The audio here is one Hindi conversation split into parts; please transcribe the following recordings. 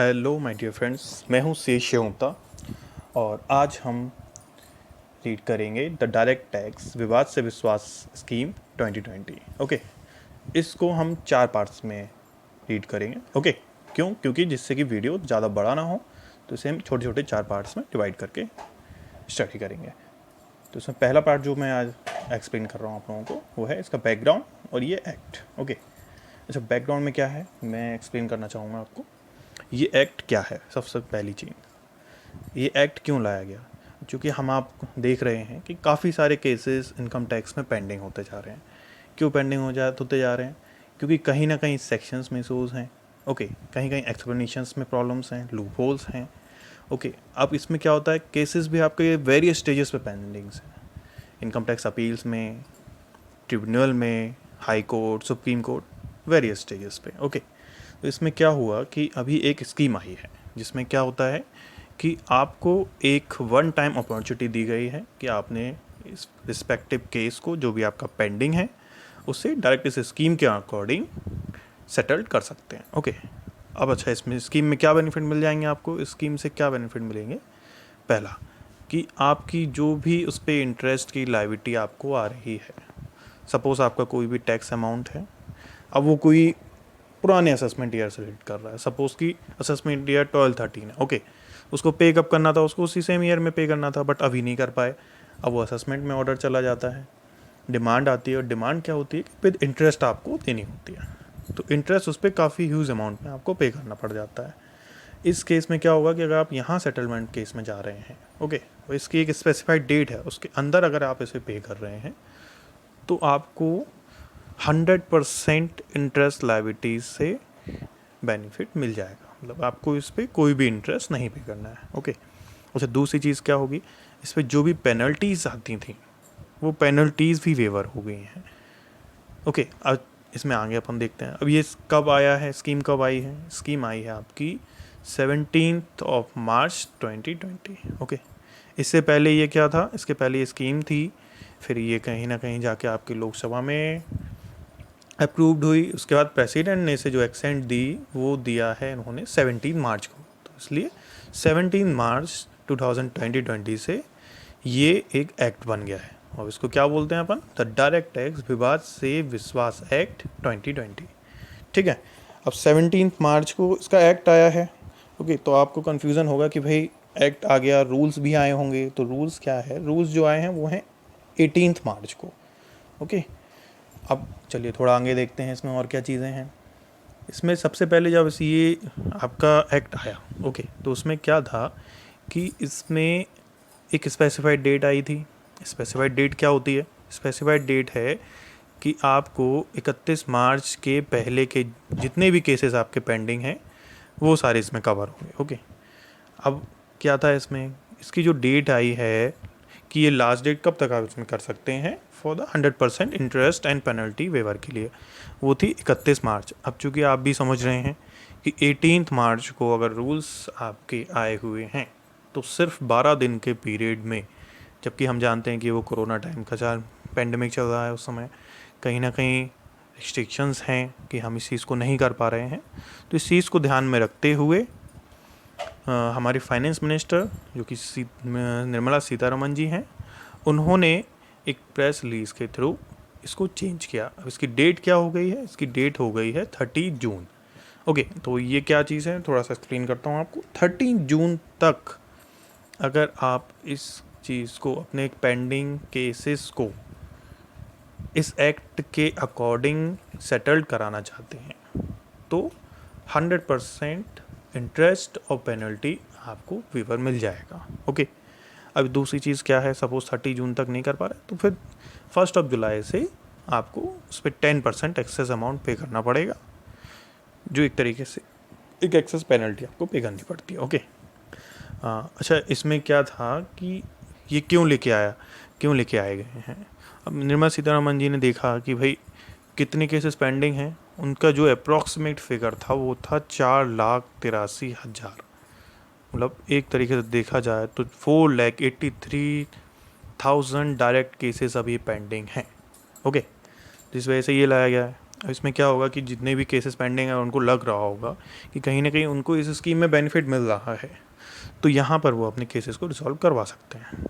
हेलो माय डियर फ्रेंड्स, मैं हूं शेष शिवगुप्ता और आज हम रीड करेंगे द डायरेक्ट टैक्स विवाद से विश्वास स्कीम 2020। ओके, इसको हम 4 पार्ट्स में रीड करेंगे। ओके, क्योंकि जिससे कि वीडियो ज़्यादा बड़ा ना हो, तो इसे हम छोटे छोटे 4 पार्ट्स में डिवाइड करके स्टडी करेंगे। तो इसमें पहला पार्ट जो मैं आज एक्सप्लेन कर रहा हूँ आप लोगों को, वो है इसका बैकग्राउंड और ये एक्ट। ओके, अच्छा, बैकग्राउंड में क्या है मैं एक्सप्लेन करना चाहूँगा आपको। ये एक्ट क्या है, सबसे पहली चीज़, ये एक्ट क्यों लाया गया। क्योंकि हम आप देख रहे हैं कि काफ़ी सारे केसेस इनकम टैक्स में पेंडिंग होते जा रहे हैं। क्यों पेंडिंग होते जा रहे हैं? क्योंकि कहीं ना कहीं सेक्शंस में इशूज़ हैं। ओके, कहीं कहीं एक्सप्लेनेशंस में प्रॉब्लम्स हैं, लूप होल्स हैं। ओके, अब इसमें क्या होता है, केसेस भी आपके वेरियस स्टेजेस पे पेंडिंग्स हैं। इनकम टैक्स अपील्स में, ट्रिब्यूनल में, high court, supreme court, various stages पे। ओके, तो इसमें क्या हुआ कि अभी एक स्कीम आई है जिसमें क्या होता है कि आपको एक वन टाइम अपॉर्चुनिटी दी गई है कि आपने इस रिस्पेक्टिव केस को, जो भी आपका पेंडिंग है, उससे डायरेक्ट इस स्कीम के अकॉर्डिंग सेटल्ड कर सकते हैं। ओके, अब अच्छा, इसमें स्कीम में क्या बेनिफिट मिल जाएंगे आपको, स्कीम से क्या बेनिफिट मिलेंगे। पहला कि आपकी जो भी उस पर इंटरेस्ट की लायबिलिटी आपको आ रही है, सपोज़ आपका कोई भी टैक्स अमाउंट है, अब वो कोई पुराने असेसमेंट ईयर से रिलेट कर रहा है, सपोज़ कि असेसमेंट ईयर 12-13 है। ओके, उसको पे कब करना था, उसको उसी सेम ईयर में पे करना था, बट अभी नहीं कर पाए। अब वो असेसमेंट में ऑर्डर चला जाता है, डिमांड आती है, और डिमांड क्या होती है कि विद इंटरेस्ट आपको देनी होती है। तो इंटरेस्ट उस पर काफ़ी ह्यूज अमाउंट में आपको पे करना पड़ जाता है। इस केस में क्या होगा कि अगर आप यहाँ सेटलमेंट केस में जा रहे हैं, ओके, तो इसकी एक स्पेसिफाइड डेट है, उसके अंदर अगर आप इसे पे कर रहे हैं तो आपको 100% इंटरेस्ट लायबिलिटीज से बेनिफिट मिल जाएगा। मतलब आपको इस पर कोई भी इंटरेस्ट नहीं पे करना है। ओके, अच्छा, दूसरी चीज़ क्या होगी, इस पर जो भी पेनल्टीज़ आती थी वो पेनल्टीज़ भी वेवर हो गई हैं। ओके, अब इसमें आगे अपन देखते हैं। अब ये कब आया है, स्कीम कब आई है। स्कीम आई है आपकी 17 मार्च 2020। ओके, इससे पहले ये क्या था, इसके पहले ये स्कीम थी, फिर ये कहीं ना कहीं जाके आपकी लोकसभा में अप्रूव्ड हुई। उसके बाद प्रेसिडेंट ने इसे जो एक्सेंट दी वो दिया है इन्होंने 17 मार्च को, तो इसलिए 17 मार्च 2020 से ये एक एक्ट बन गया है। और इसको क्या बोलते हैं अपन, द डायरेक्ट टैक्स विवाद से विश्वास एक्ट 2020। ठीक है, अब 17 मार्च को इसका एक्ट आया है। ओके, तो आपको कन्फ्यूज़न होगा कि भाई एक्ट आ गया, रूल्स भी आए होंगे, तो रूल्स क्या है। रूल्स जो आए हैं वो हैं 18 मार्च को। ओके, अब चलिए थोड़ा आगे देखते हैं इसमें और क्या चीज़ें हैं। इसमें सबसे पहले जब ये आपका एक्ट आया, ओके, तो उसमें क्या था कि इसमें एक स्पेसिफाइड डेट आई थी। स्पेसिफाइड डेट क्या होती है, स्पेसिफाइड डेट है कि आपको 31 मार्च के पहले के जितने भी केसेस आपके पेंडिंग हैं वो सारे इसमें कवर होंगे। ओके, अब क्या था इसमें, इसकी जो डेट आई है कि ये लास्ट डेट कब तक आप इसमें कर सकते हैं for the 100% interest and penalty waiver के लिए, वो थी 31 मार्च। अब चूँकि आप भी समझ रहे हैं कि 18 मार्च को अगर रूल्स आपके आए हुए हैं तो सिर्फ 12 दिन के पीरियड में, जबकि हम जानते हैं कि वो कोरोना टाइम का पेंडेमिक चल रहा है, उस समय कहीं ना कहीं रिस्ट्रिक्शंस हैं कि हम इस चीज़ को नहीं कर पा रहे हैं। तो इस चीज़ को ध्यान में रखते हुए हमारी फाइनेंस मिनिस्टर जो कि निर्मला सीतारमन जी हैं, उन्होंने एक प्रेस रिलीज़ के थ्रू इसको चेंज किया। अब इसकी डेट क्या हो गई है, इसकी डेट हो गई है 30 जून। ओके, तो ये क्या चीज़ है थोड़ा सा एक्सप्लेन करता हूँ आपको। 30 जून तक अगर आप इस चीज़ को, अपने पेंडिंग केसेस को इस एक्ट के अकॉर्डिंग सेटल्ड कराना चाहते हैं तो 100% इंटरेस्ट और पेनल्टी आपको वेवर मिल जाएगा। ओके, अब दूसरी चीज़ क्या है, सपोज़ 30 जून तक नहीं कर पा रहे तो फिर 1 जुलाई से आपको उस पर 10% एक्सेस अमाउंट पे करना पड़ेगा, जो एक तरीके से एक एक्सेस पेनल्टी आपको पे करनी पड़ती है। ओके, अच्छा, इसमें क्या था कि ये क्यों लेके आए गए हैं। अब निर्मला सीतारमन जी ने देखा कि भाई कितने केसेस पेंडिंग हैं, उनका जो अप्रॉक्सीमेट फिगर था वो था 4,83,000। मतलब एक तरीके से देखा जाए तो 4,83,000 डायरेक्ट केसेस अभी पेंडिंग हैं। ओके, जिस वजह से ये लाया गया है। अब इसमें क्या होगा कि जितने भी केसेस पेंडिंग है उनको लग रहा होगा कि कहीं ना कहीं उनको इस स्कीम में बेनिफिट मिल रहा है, तो यहाँ पर वो अपने केसेस को रिजॉल्व करवा सकते हैं।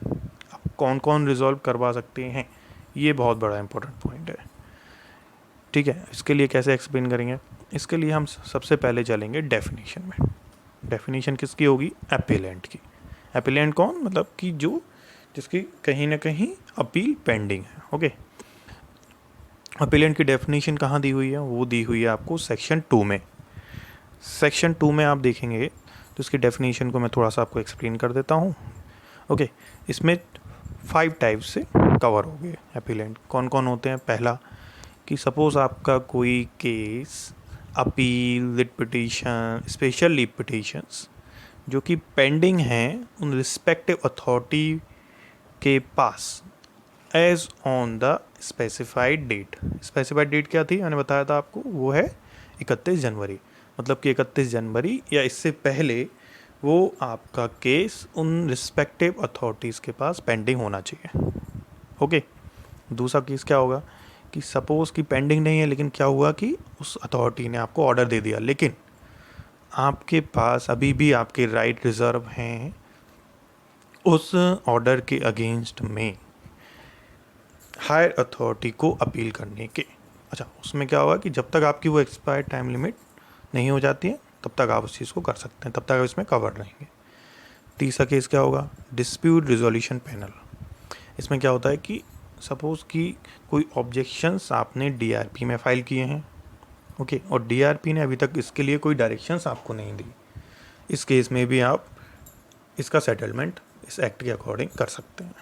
अब कौन कौन रिजॉल्व करवा सकते हैं, ये बहुत बड़ा इंपॉर्टेंट पॉइंट है। ठीक है, इसके लिए कैसे एक्सप्लेन करेंगे, इसके लिए हम सबसे पहले चलेंगे डेफिनेशन में। डेफिनेशन किसकी होगी, एपिलेंट की। एपिलेंट कौन, मतलब कि जो जिसकी कहीं ना कहीं अपील पेंडिंग है। ओके, अपीलेंट की डेफिनेशन कहाँ दी हुई है, वो दी हुई है आपको सेक्शन 2 में। सेक्शन 2 में आप देखेंगे तो इसकी डेफिनेशन को मैं थोड़ा सा आपको एक्सप्लेन कर देता हूँ। ओके, इसमें 5 टाइप से कवर हो गए अपीलेंट। कौन कौन होते हैं, पहला कि सपोज़ आपका कोई case appeal, writ petition, special leave petitions जो कि पेंडिंग हैं उन रिस्पेक्टिव अथॉरिटी के पास as on the specified date. Specified date क्या थी, मैंने बताया था आपको, वो है 31 जनवरी। मतलब कि 31 जनवरी या इससे पहले वो आपका केस उन रिस्पेक्टिव अथॉरिटीज़ के पास पेंडिंग होना चाहिए। ओके, दूसरा केस क्या होगा कि सपोज़ कि पेंडिंग नहीं है, लेकिन क्या हुआ कि उस अथॉरिटी ने आपको ऑर्डर दे दिया, लेकिन आपके पास अभी भी आपके राइट रिजर्व हैं उस ऑर्डर के अगेंस्ट में हायर अथॉरिटी को अपील करने के। अच्छा, उसमें क्या होगा कि जब तक आपकी वो एक्सपायर टाइम लिमिट नहीं हो जाती है तब तक आप उस चीज़ को कर सकते हैं, तब तक आप इसमें कवर रहेंगे। तीसरा केस क्या होगा, डिस्प्यूट रिजोल्यूशन पैनल। इसमें क्या होता है कि सपोज़ कि कोई ऑब्जेक्शंस आपने डीआरपी में फ़ाइल किए हैं, ओके, और डीआरपी ने अभी तक इसके लिए कोई डायरेक्शंस आपको नहीं दी। इस केस में भी आप इसका सेटलमेंट इस एक्ट के अकॉर्डिंग कर सकते हैं।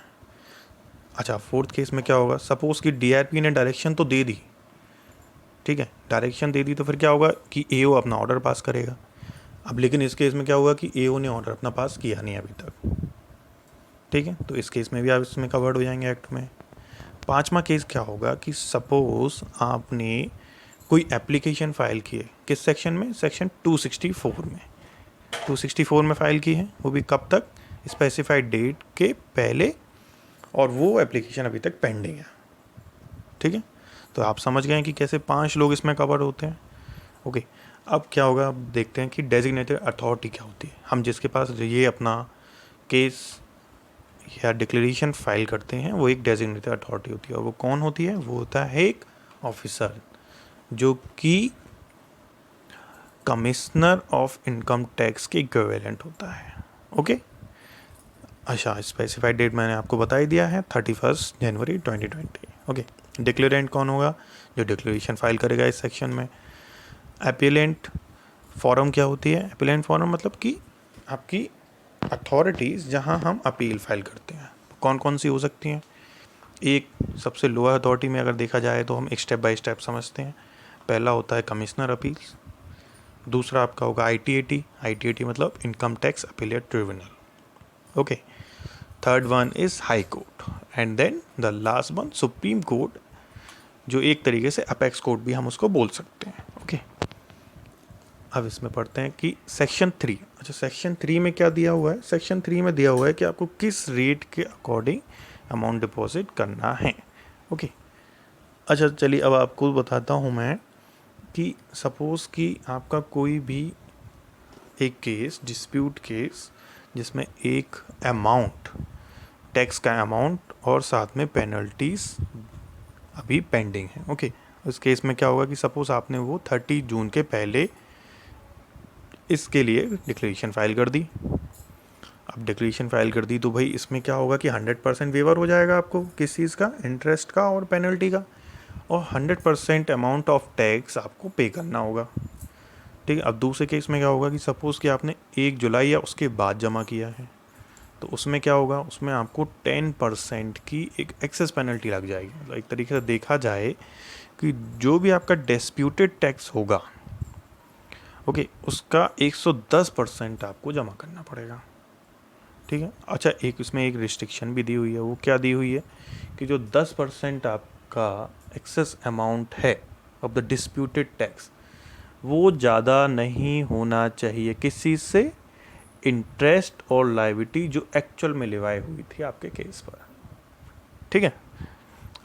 अच्छा, फोर्थ केस में क्या होगा, सपोज़ कि डीआरपी ने डायरेक्शन तो दे दी, ठीक है, डायरेक्शन दे दी, तो फिर क्या होगा कि एओ अपना ऑर्डर पास करेगा। अब लेकिन इस केस में क्या होगा कि एओ ने ऑर्डर अपना पास किया नहीं अभी तक, ठीक है, तो इस केस में भी आप इसमें कवर्ड हो जाएंगे एक्ट में। पांचवा केस क्या होगा कि सपोज़ आपने कोई एप्लीकेशन फ़ाइल की है, किस सेक्शन में, सेक्शन 264 में। 264 में फ़ाइल की है, वो भी कब तक, स्पेसिफाइड डेट के पहले, और वो एप्लीकेशन अभी तक पेंडिंग है। ठीक है, तो आप समझ गए कि कैसे 5 लोग इसमें कवर होते हैं। ओके, अब क्या होगा, अब देखते हैं कि डेजिग्नेटेड अथॉरिटी क्या होती है। हम जिसके पास ये अपना केस या डिक्लेरेशन फाइल करते हैं वो एक डेजिग्नेटेड अथॉरिटी होती है, और वो कौन होती है, वो होता है एक ऑफिसर जो कि कमिश्नर ऑफ इनकम टैक्स के इक्विवेलेंट होता है। ओके, अच्छा, स्पेसिफाइड डेट मैंने आपको बता ही दिया है, 31 जनवरी 2020। ओके, डिक्लेरेंट कौन होगा, जो डिक्लेरेशन फाइल करेगा इस सेक्शन में। अपीलेंट फॉरम क्या होती है, अपीलेंट फॉरम मतलब कि आपकी अथॉरिटीज़ जहां हम अपील फाइल करते हैं, कौन कौन सी हो सकती हैं। एक सबसे लोअर अथॉरिटी में अगर देखा जाए तो हम एक स्टेप बाय स्टेप समझते हैं। पहला होता है कमिश्नर अपील्स, दूसरा आपका होगा आईटीएटी। आईटीएटी मतलब income tax appellate tribunal. Okay, third one is high court, and then the last one supreme court, जो एक तरीके से अपेक्स कोर्ट भी हम उसको बोल सकते हैं। ओके, अब इसमें पढ़ते हैं कि सेक्शन 3। अच्छा, सेक्शन 3 में क्या दिया हुआ है, सेक्शन 3 में दिया हुआ है कि आपको किस रेट के अकॉर्डिंग अमाउंट डिपॉजिट करना है। ओके, अच्छा चलिए अब आपको बताता हूँ मैं कि सपोज़ कि आपका कोई भी एक केस, डिस्प्यूट केस, जिसमें एक अमाउंट, टैक्स का अमाउंट और साथ में पेनल्टीज़ अभी पेंडिंग है। ओके, उस केस में क्या होगा कि सपोज़ आपने वो 30 जून के पहले इसके लिए डिक्लेरेशन फाइल कर दी। अब डिक्लेरेशन फाइल कर दी तो भाई इसमें क्या होगा कि 100% वेवर हो जाएगा आपको किस चीज़ का, इंटरेस्ट का और पेनल्टी का, और 100% अमाउंट ऑफ टैक्स आपको पे करना होगा। ठीक है, अब दूसरे केस में क्या होगा कि सपोज़ कि आपने 1 जुलाई या उसके बाद जमा किया है, तो उसमें क्या होगा, उसमें आपको 10% की एक एक्सेस पेनल्टी लग जाएगी। मतलब एक तरीके से देखा जाए कि जो भी आपका डिस्प्यूटेड टैक्स होगा, ओके, उसका 110% आपको जमा करना पड़ेगा। ठीक है, अच्छा, एक इसमें एक रिस्ट्रिक्शन भी दी हुई है, वो क्या दी हुई है कि जो 10% आपका एक्सेस अमाउंट है ऑफ द डिस्प्यूटेड टैक्स, वो ज़्यादा नहीं होना चाहिए किस चीज़ से, इंटरेस्ट और लायबिलिटी जो एक्चुअल में लिवाई हुई थी आपके केस पर। ठीक है,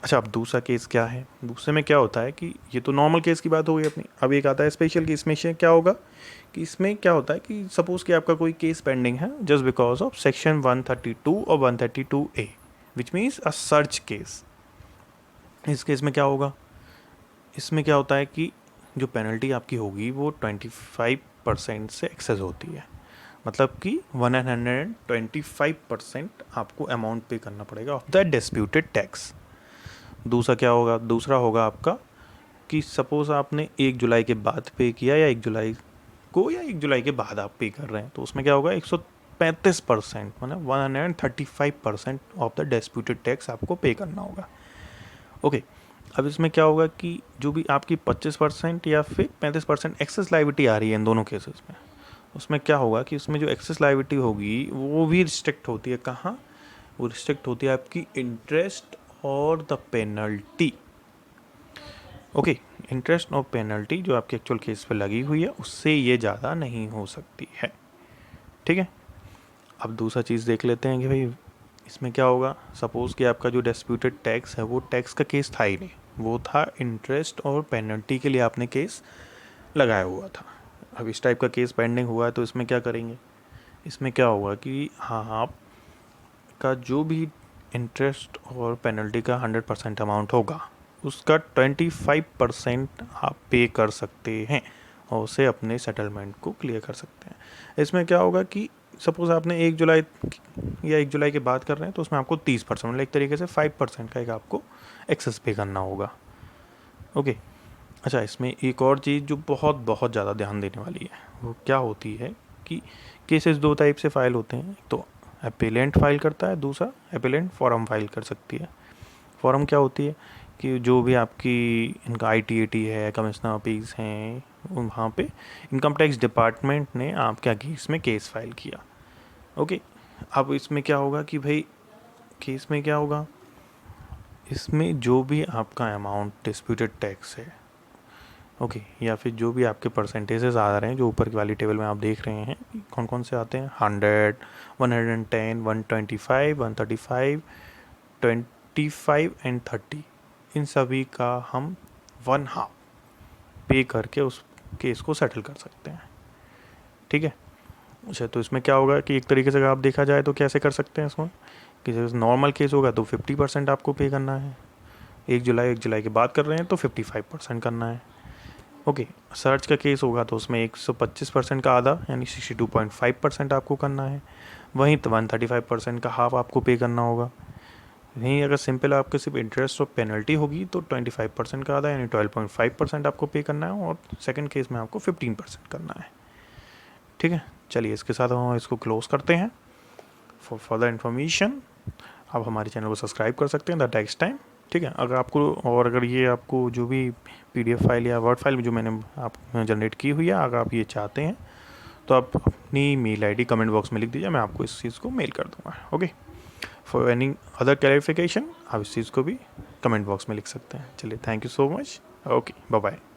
अच्छा, अब दूसरा केस क्या है, दूसरे में क्या होता है कि ये तो नॉर्मल केस की बात हो गई अपनी। अब एक आता है स्पेशल केस में। क्या होगा कि इसमें क्या होता है कि सपोज कि आपका कोई केस पेंडिंग है जस्ट बिकॉज ऑफ सेक्शन 132 और 132A, which means a search case. इस केस में क्या होगा, इसमें क्या होता है कि जो पेनल्टी आपकी होगी वो 25% से एक्सेस होती है। मतलब कि 125% आपको अमाउंट पे करना पड़ेगा ऑफ द डिस्प्यूटेड टैक्स। दूसरा क्या होगा, दूसरा होगा आपका कि सपोज़ आपने 1 जुलाई के बाद पे किया या 1 जुलाई को या 1 जुलाई के बाद आप पे कर रहे हैं, तो उसमें क्या होगा 135%, मतलब 135% ऑफ द डिस्प्यूटेड टैक्स आपको पे करना होगा। ओके, अब इसमें क्या होगा कि जो भी आपकी 25% या फिर 35% एक्सेस लायबिलिटी आ रही है इन दोनों केसेस में, उसमें क्या होगा कि उसमें जो एक्सेस लायबिलिटी होगी वो भी रिस्ट्रिक्ट होती है। कहाँ वो रिस्ट्रिक्ट होती है, आपकी इंटरेस्ट और द पेनल्टी। ओके, इंटरेस्ट और पेनल्टी जो आपके एक्चुअल केस पे लगी हुई है उससे ये ज़्यादा नहीं हो सकती है। ठीक है, अब दूसरा चीज़ देख लेते हैं कि भाई इसमें क्या होगा। सपोज़ कि आपका जो डिस्प्यूटेड टैक्स है वो टैक्स का केस था ही नहीं, वो था इंटरेस्ट और पेनल्टी के लिए आपने केस लगाया हुआ था। अब इस टाइप का केस पेंडिंग हुआ है तो इसमें क्या करेंगे, इसमें क्या होगा कि हाँ, आपका जो भी इंटरेस्ट और पेनल्टी का 100% अमाउंट होगा उसका 25% आप पे कर सकते हैं और उसे अपने सेटलमेंट को क्लियर कर सकते हैं। इसमें क्या होगा कि सपोज़ आपने 1 जुलाई या 1 जुलाई के बाद कर रहे हैं तो उसमें आपको 30%, मतलब एक तरीके से 5% का एक आपको एक्सेस पे करना होगा। ओके, अच्छा, इसमें एक और चीज़ जो बहुत बहुत ज़्यादा ध्यान देने वाली है वो क्या होती है कि केसेस 2 टाइप से फाइल होते हैं। एक तो अपीलेंट फाइल करता है, दूसरा अपीलेंट फॉरम फाइल कर सकती है। फॉरम क्या होती है कि जो भी आपकी इनका ITAT है, कमिश्नर ऑफिस हैं, वहाँ पे इनकम टैक्स डिपार्टमेंट ने आपके केस में केस फाइल किया। ओके, अब इसमें क्या होगा कि भाई केस में क्या होगा, इसमें जो भी आपका अमाउंट डिस्प्यूटेड टैक्स है, ओके, या फिर जो भी आपके परसेंटेजेस आ रहे हैं जो ऊपर वाली टेबल में आप देख रहे हैं कौन कौन से आते हैं, 100, 110, 125, 135, 25 एंड 30, इन सभी का हम 1/2 पे करके उस केस को सेटल कर सकते हैं। ठीक है, अच्छा, तो इसमें क्या होगा कि एक तरीके से अगर आप देखा जाए तो कैसे कर सकते हैं इसमें कि जैसे नॉर्मल केस होगा तो 50% आपको पे करना है, 1 जुलाई के बाद कर रहे हैं तो 55% करना है। ओके, सर्च का केस होगा तो उसमें 125% का आधा यानी 62.5% आपको करना है। वहीं तो 135% का हाफ आपको पे करना होगा। नहीं, अगर सिंपल आपके सिर्फ इंटरेस्ट और पेनल्टी होगी तो 25% का आधा यानी 12.5% आपको पे करना है और सेकंड केस में आपको 15% करना है। ठीक है, चलिए इसके साथ हम इसको क्लोज करते हैं। फॉर फर्दर इन्फॉर्मेशन आप हमारे चैनल को सब्सक्राइब कर सकते हैं द टैक्स टाइम। ठीक है, अगर आपको और अगर ये आपको जो भी PDF फाइल या वर्ड फाइल जो मैंने आप जनरेट की हुई है अगर आप ये चाहते हैं तो आप अपनी मेल ID कमेंट बॉक्स में लिख दीजिए, मैं आपको इस चीज़ को मेल कर दूँगा। Okay, for any other clarification आप इस चीज़ को भी कमेंट बॉक्स में लिख सकते हैं। चलिए, thank you so much. Okay, bye bye.